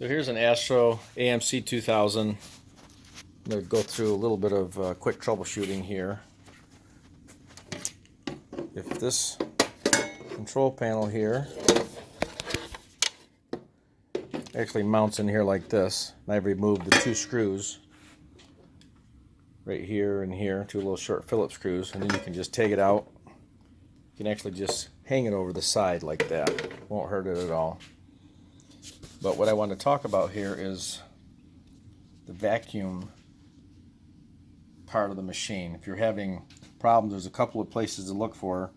So here's an Astro AMC-2000. I'm going to go through a little bit of quick troubleshooting here. If this control panel here actually mounts in here like this, and I've removed the two screws right here and here, two little short Phillips screws, and then you can just take it out. You can actually just hang it over the side like that. Won't hurt it at all. But what I want to talk about here is the vacuum part of the machine. If you're having problems, there's a couple of places to look for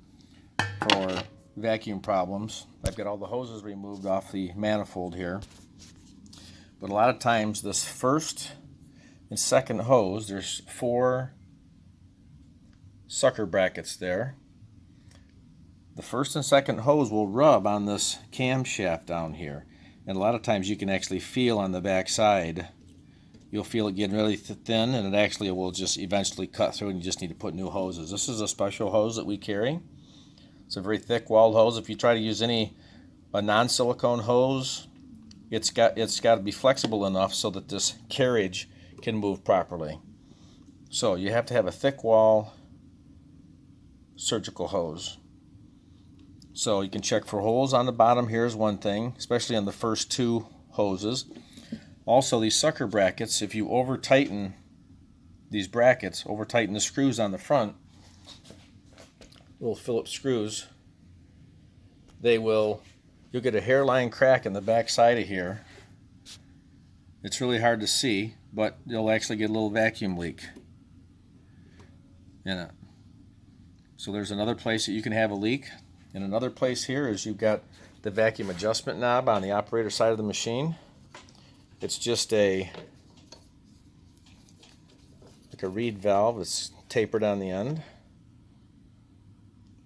vacuum problems. I've got all the hoses removed off the manifold here. But a lot of times this first and second hose, there's 4 sucker brackets there. The first and second hose will rub on this camshaft down here. And a lot of times you can actually feel on the back side, you'll feel it getting really thin, and it actually will just eventually cut through and you just need to put new hoses. This is a special hose that we carry. It's a very thick walled hose. If you try to use a non-silicone hose, it's got to be flexible enough so that this carriage can move properly. So you have to have a thick wall surgical hose. So you can check for holes on the bottom. Here's one thing, especially on the first 2 hoses. Also, these sucker brackets, if you over tighten these brackets, over tighten the screws on the front, little Phillips screws, you'll get a hairline crack in the back side of here. It's really hard to see, but you'll actually get a little vacuum leak in it. So there's another place that you can have a leak. And another place here is you've got the vacuum adjustment knob on the operator side of the machine. It's just like a reed valve. It's tapered on the end.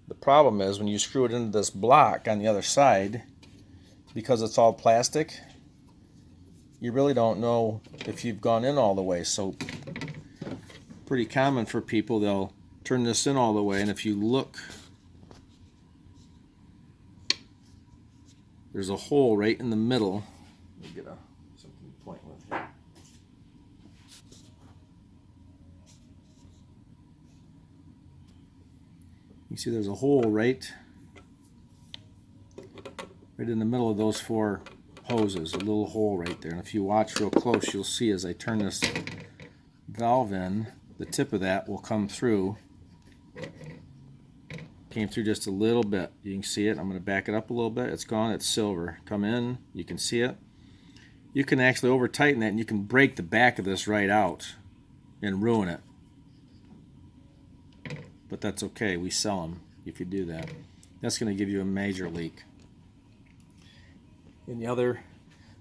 The problem is when you screw it into this block on the other side, because it's all plastic, you really don't know if you've gone in all the way. So pretty common for people, they'll turn this in all the way, and if you look, there's a hole right in the middle. Let me get something to point with here. You see there's a hole right in the middle of those 4 hoses, a little hole right there. And if you watch real close, you'll see as I turn this valve in, the tip of that will come through. Came through just a little bit. You can see it. I'm going to back it up a little bit. It's gone. It's silver. Come in. You can see it. You can actually over tighten that and you can break the back of this right out and ruin it. But that's okay. We sell them if you do that. That's going to give you a major leak. And the other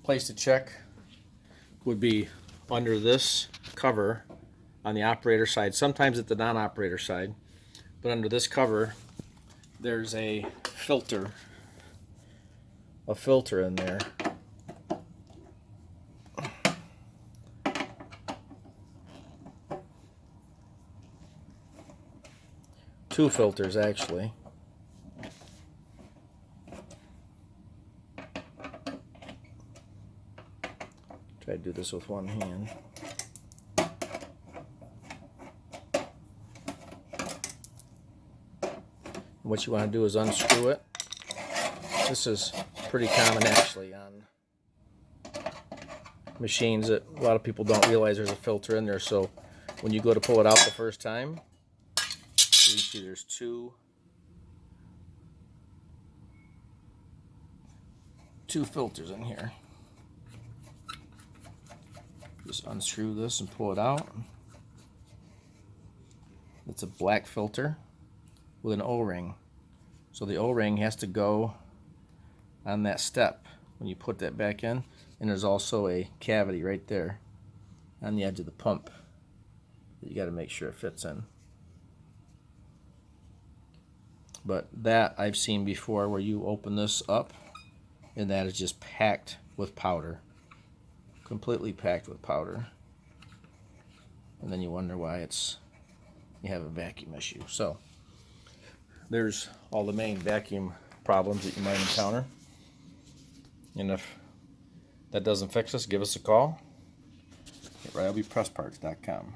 place to check would be under this cover on the operator side. Sometimes at the non-operator side. But under this cover, there's a filter in there. Two filters actually. Try to do this with one hand. What you want to do is unscrew it. This is pretty common actually on machines that a lot of people don't realize there's a filter in there. So when you go to pull it out the first time, you can see there's two filters in here. Just unscrew this and pull it out. It's a black filter with an O-ring. So the O-ring has to go on that step when you put that back in, and there's also a cavity right there on the edge of the pump that you got to make sure it fits in. But that I've seen before where you open this up and that is just packed with powder, completely packed with powder, and then you wonder why you have a vacuum issue. So there's all the main vacuum problems that you might encounter. And if that doesn't fix us, give us a call at RYOBIpressparts.com.